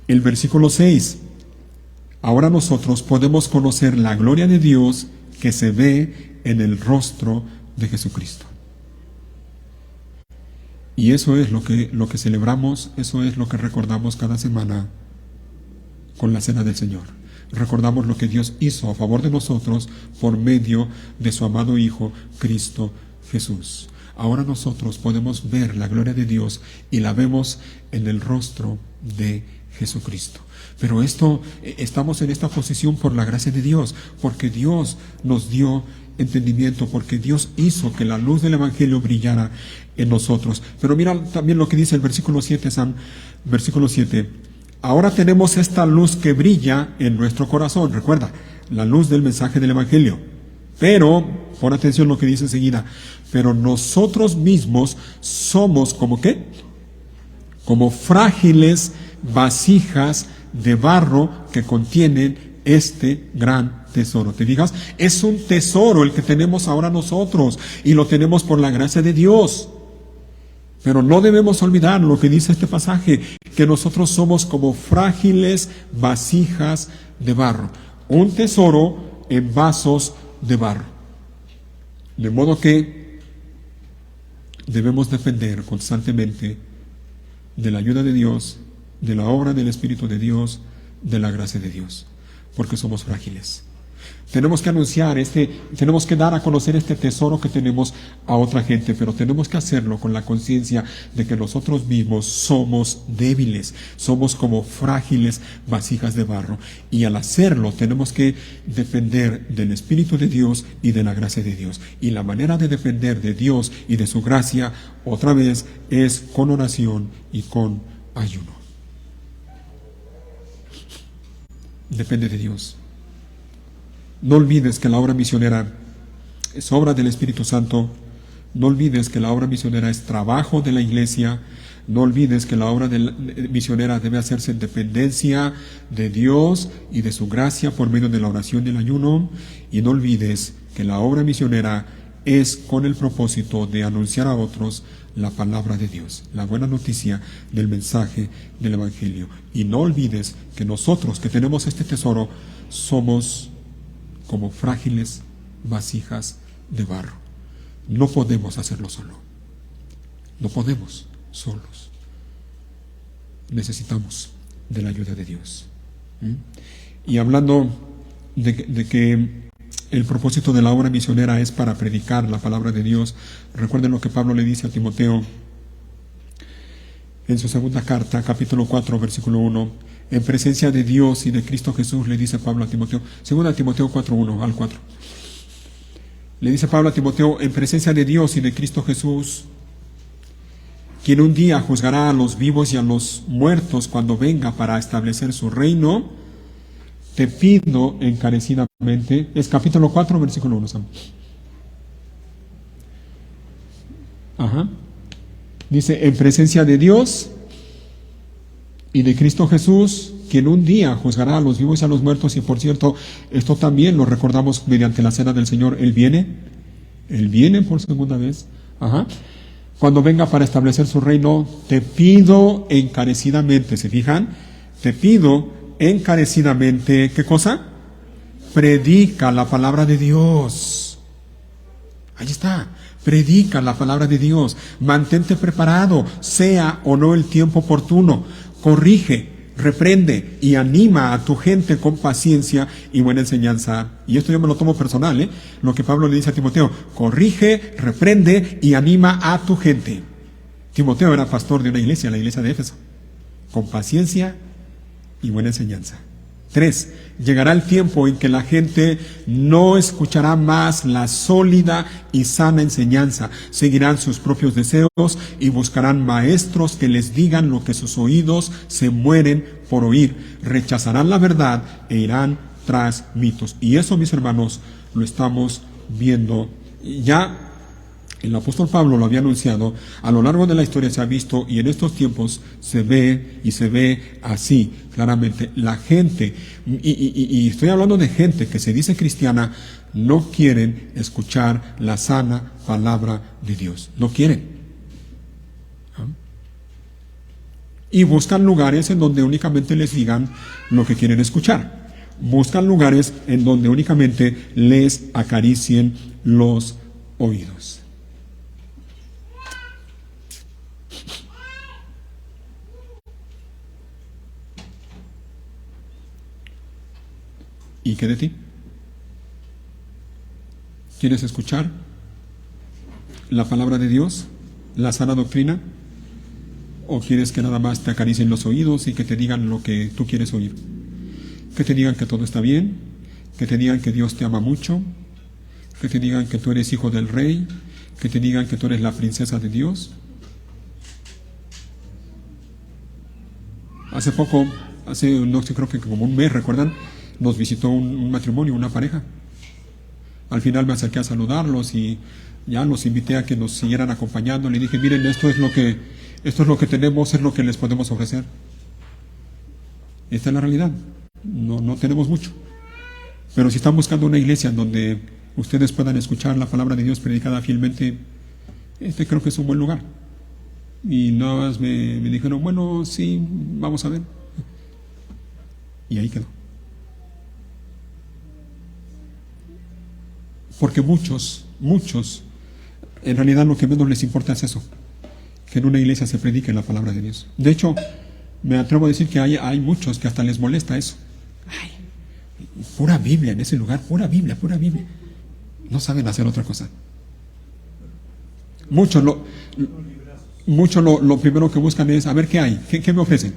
el versículo 6. Ahora nosotros podemos conocer la gloria de Dios que se ve en el rostro de Jesucristo. Y eso es lo que celebramos, eso es lo que recordamos cada semana con la cena del Señor. Recordamos lo que Dios hizo a favor de nosotros por medio de su amado Hijo, Cristo Jesús. Ahora nosotros podemos ver la gloria de Dios y la vemos en el rostro de Jesucristo. Pero estamos en esta posición por la gracia de Dios, porque Dios nos dio entendimiento, porque Dios hizo que la luz del Evangelio brillara en nosotros. Pero mira también lo que dice el versículo 7, versículo 7. Ahora tenemos esta luz que brilla en nuestro corazón. Recuerda, la luz del mensaje del Evangelio. Pero, pon atención a lo que dice enseguida, pero nosotros mismos somos como ¿qué? Como frágiles vasijas de barro que contienen este gran tesoro. ¿Te fijas? Es un tesoro el que tenemos ahora nosotros y lo tenemos por la gracia de Dios. Pero no debemos olvidar lo que dice este pasaje, que nosotros somos como frágiles vasijas de barro. Un tesoro en vasos de barro. De modo que debemos depender constantemente de la ayuda de Dios, de la obra del Espíritu de Dios, de la gracia de Dios, porque somos frágiles. Tenemos que anunciar tenemos que dar a conocer este tesoro que tenemos a otra gente, pero tenemos que hacerlo con la conciencia de que nosotros mismos somos débiles, somos como frágiles vasijas de barro, y al hacerlo tenemos que depender del Espíritu de Dios y de la gracia de Dios. Y la manera de depender de Dios y de su gracia, otra vez, es con oración y con ayuno. Depende de Dios. No olvides que la obra misionera es obra del Espíritu Santo. No olvides que la obra misionera es trabajo de la iglesia. No olvides que la obra misionera debe hacerse en dependencia de Dios y de su gracia por medio de la oración y el ayuno. Y no olvides que la obra misionera es con el propósito de anunciar a otros la palabra de Dios, la buena noticia del mensaje del Evangelio. Y no olvides que nosotros que tenemos este tesoro somos como frágiles vasijas de barro. No podemos hacerlo solo. No podemos solos. Necesitamos de la ayuda de Dios. Y hablando de que el propósito de la obra misionera es para predicar la palabra de Dios, recuerden lo que Pablo le dice a Timoteo en su segunda carta, capítulo 4, versículo 1. En presencia de Dios y de Cristo Jesús, le dice Pablo a Timoteo, segunda Timoteo 4, 1 al 4. Le dice Pablo a Timoteo, en presencia de Dios y de Cristo Jesús, quien un día juzgará a los vivos y a los muertos cuando venga para establecer su reino, te pido encarecidamente, es capítulo 4, versículo 1, Sam. Dice, en presencia de Dios y de Cristo Jesús, quien un día juzgará a los vivos y a los muertos. Y por cierto, esto también lo recordamos mediante la cena del Señor. Él viene por segunda vez. Cuando venga para establecer su reino, te pido encarecidamente, ¿se fijan? Te pido encarecidamente, ¿qué cosa? Predica la palabra de Dios. Ahí está. Predica la palabra de Dios. Mantente preparado, sea o no el tiempo oportuno. Corrige, reprende y anima a tu gente con paciencia y buena enseñanza. Y esto yo me lo tomo personal, lo que Pablo le dice a Timoteo: corrige, reprende y anima a tu gente. Timoteo era pastor de una iglesia, la iglesia de Éfeso. Con paciencia y buena enseñanza. 3. Llegará el tiempo en que la gente no escuchará más la sólida y sana enseñanza. Seguirán sus propios deseos y buscarán maestros que les digan lo que sus oídos se mueren por oír. Rechazarán la verdad e irán tras mitos. Y eso, mis hermanos, lo estamos viendo ya. El apóstol Pablo lo había anunciado, a lo largo de la historia se ha visto, y en estos tiempos se ve así claramente. La gente, y estoy hablando de gente que se dice cristiana, no quieren escuchar la sana palabra de Dios. No quieren. y buscan lugares en donde únicamente les digan lo que quieren escuchar. Buscan lugares en donde únicamente les acaricien los oídos. ¿Y qué de ti? ¿Quieres escuchar la palabra de Dios, la sana doctrina? ¿O quieres que nada más te acaricien los oídos y que te digan lo que tú quieres oír? Que te digan que todo está bien, que te digan que Dios te ama mucho, que te digan que tú eres hijo del rey, que te digan que tú eres la princesa de Dios. Hace poco, no sé, creo que como un mes, ¿recuerdan? Nos visitó un matrimonio, una pareja. Al final me acerqué a saludarlos y ya los invité a que nos siguieran acompañando. Le dije, miren, esto es lo que tenemos, es lo que les podemos ofrecer. Esta es la realidad. No tenemos mucho. Pero si están buscando una iglesia en donde ustedes puedan escuchar la palabra de Dios predicada fielmente, este creo que es un buen lugar. Y nada más me dijeron, bueno, sí, vamos a ver. Y ahí quedó. Porque muchos, en realidad lo que menos les importa es eso, que en una iglesia se predique la palabra de Dios. De hecho, me atrevo a decir que hay muchos que hasta les molesta eso. Ay, pura Biblia en ese lugar, pura Biblia. No saben hacer otra cosa. Muchos lo primero que buscan es, a ver qué hay, qué me ofrecen.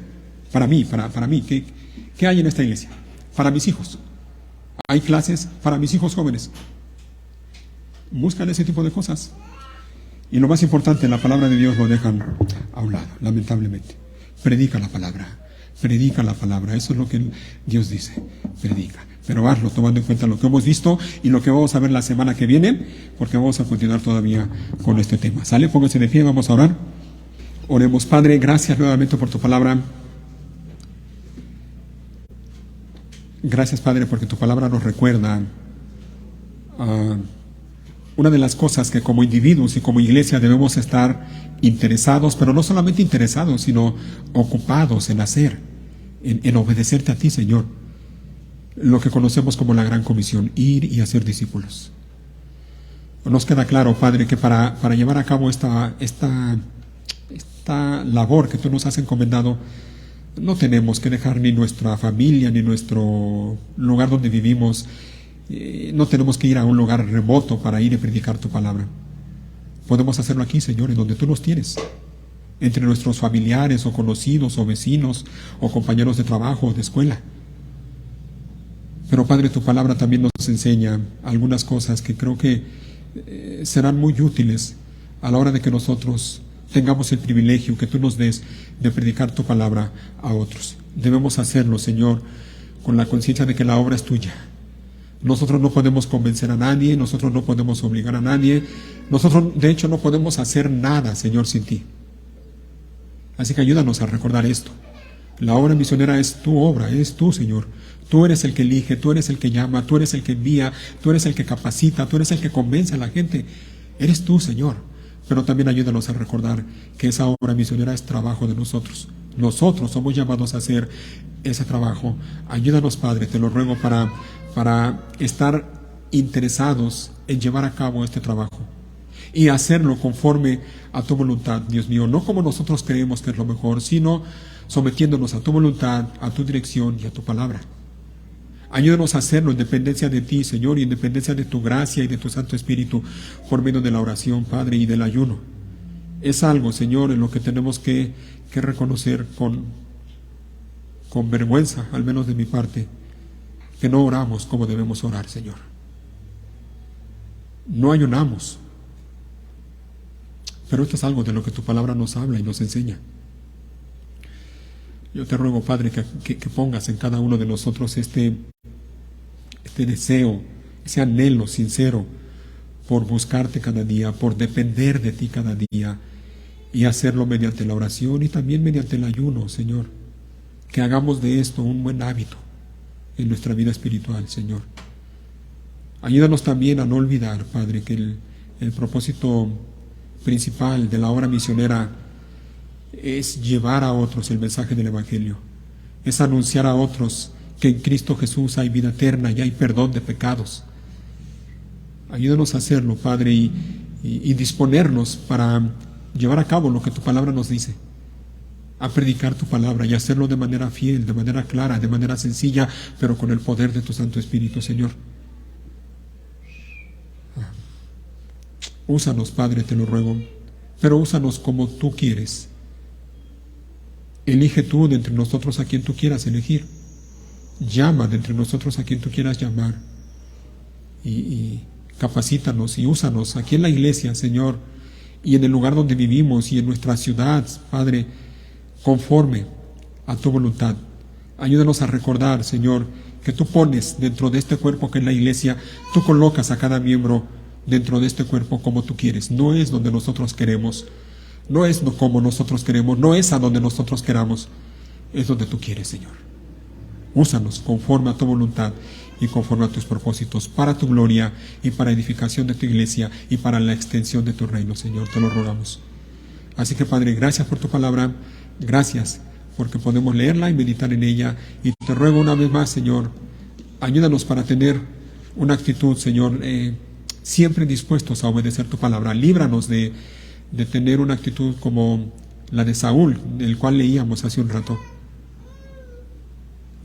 Para mí, ¿qué hay en esta iglesia? Para mis hijos. Hay clases para mis hijos jóvenes. Buscan ese tipo de cosas. Y lo más importante, la palabra de Dios lo dejan a un lado, lamentablemente. Predica la palabra. Eso es lo que Dios dice. Predica. Pero hazlo tomando en cuenta lo que hemos visto y lo que vamos a ver la semana que viene, porque vamos a continuar todavía con este tema. ¿Sale? Pónganse de pie, vamos a orar. Oremos. Padre, gracias nuevamente por tu palabra. Gracias, Padre, porque tu palabra nos recuerda una de las cosas que como individuos y como iglesia debemos estar interesados, pero no solamente interesados, sino ocupados en hacer, en obedecerte a ti, Señor. Lo que conocemos como la gran comisión, ir y hacer discípulos. Nos queda claro, Padre, que para llevar a cabo esta labor que tú nos has encomendado, no tenemos que dejar ni nuestra familia, ni nuestro lugar donde vivimos. No tenemos que ir a un lugar remoto para ir y predicar tu palabra. Podemos hacerlo aquí, Señor, en donde tú nos tienes, entre nuestros familiares o conocidos o vecinos o compañeros de trabajo o de escuela. Pero, Padre, tu palabra también nos enseña algunas cosas que creo que serán muy útiles a la hora de que nosotros tengamos el privilegio que tú nos des de predicar tu palabra a otros. Debemos hacerlo, Señor, con la conciencia de que la obra es tuya. Nosotros no podemos convencer a nadie, nosotros no podemos obligar a nadie, nosotros de hecho no podemos hacer nada, Señor, sin ti. Así que ayúdanos a recordar esto. La obra misionera es tu obra, es tú, Señor. Tú eres el que elige, tú eres el que llama, tú eres el que envía, tú eres el que capacita, tú eres el que convence a la gente. Eres tú, Señor. Pero también ayúdanos a recordar que esa obra misionera es trabajo de nosotros. Nosotros somos llamados a hacer ese trabajo. Ayúdanos, Padre, te lo ruego para estar interesados en llevar a cabo este trabajo y hacerlo conforme a tu voluntad, Dios mío, no como nosotros creemos que es lo mejor, sino sometiéndonos a tu voluntad, a tu dirección y a tu palabra. Ayúdanos a hacerlo en dependencia de ti, Señor, y en dependencia de tu gracia y de tu Santo Espíritu por medio de la oración, Padre, y del ayuno. Es algo, Señor, en lo que tenemos que reconocer con vergüenza, al menos de mi parte, que no oramos como debemos orar, Señor. No ayunamos. Pero esto es algo de lo que tu palabra nos habla y nos enseña. Yo te ruego, Padre, que pongas en cada uno de nosotros este deseo, ese anhelo sincero por buscarte cada día, por depender de ti cada día y hacerlo mediante la oración y también mediante el ayuno, Señor. Que hagamos de esto un buen hábito en nuestra vida espiritual, Señor. Ayúdanos también a no olvidar, Padre, que el propósito principal de la obra misionera es llevar a otros el mensaje del Evangelio, es anunciar a otros que en Cristo Jesús hay vida eterna y hay perdón de pecados. Ayúdanos a hacerlo, Padre, y disponernos para llevar a cabo lo que tu palabra nos dice, a predicar tu palabra y hacerlo de manera fiel, de manera clara, de manera sencilla, pero con el poder de tu Santo Espíritu, Señor. Úsanos, Padre, te lo ruego, pero úsanos como tú quieres. Elige tú de entre nosotros a quien tú quieras elegir. Llama de entre nosotros a quien tú quieras llamar. Y capacítanos y úsanos aquí en la iglesia, Señor, y en el lugar donde vivimos y en nuestra ciudad, Padre, conforme a tu voluntad. Ayúdanos a recordar, Señor, que tú pones dentro de este cuerpo que es la iglesia, tú colocas a cada miembro dentro de este cuerpo como tú quieres. No es donde nosotros queremos, no es como nosotros queremos, no es a donde nosotros queramos, es donde tú quieres, Señor. Úsanos conforme a tu voluntad y conforme a tus propósitos, para tu gloria y para edificación de tu iglesia y para la extensión de tu reino, Señor, te lo rogamos. Así que, Padre, gracias por tu palabra, gracias porque podemos leerla y meditar en ella, y te ruego una vez más, Señor, ayúdanos para tener una actitud, Señor, siempre dispuestos a obedecer tu palabra. Líbranos de tener una actitud como la de Saúl, del cual leíamos hace un rato.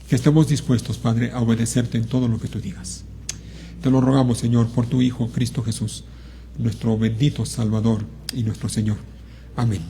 Que estemos dispuestos, Padre, a obedecerte en todo lo que tú digas. Te lo rogamos, Señor, por tu Hijo, Cristo Jesús, nuestro bendito Salvador y nuestro Señor. Amén.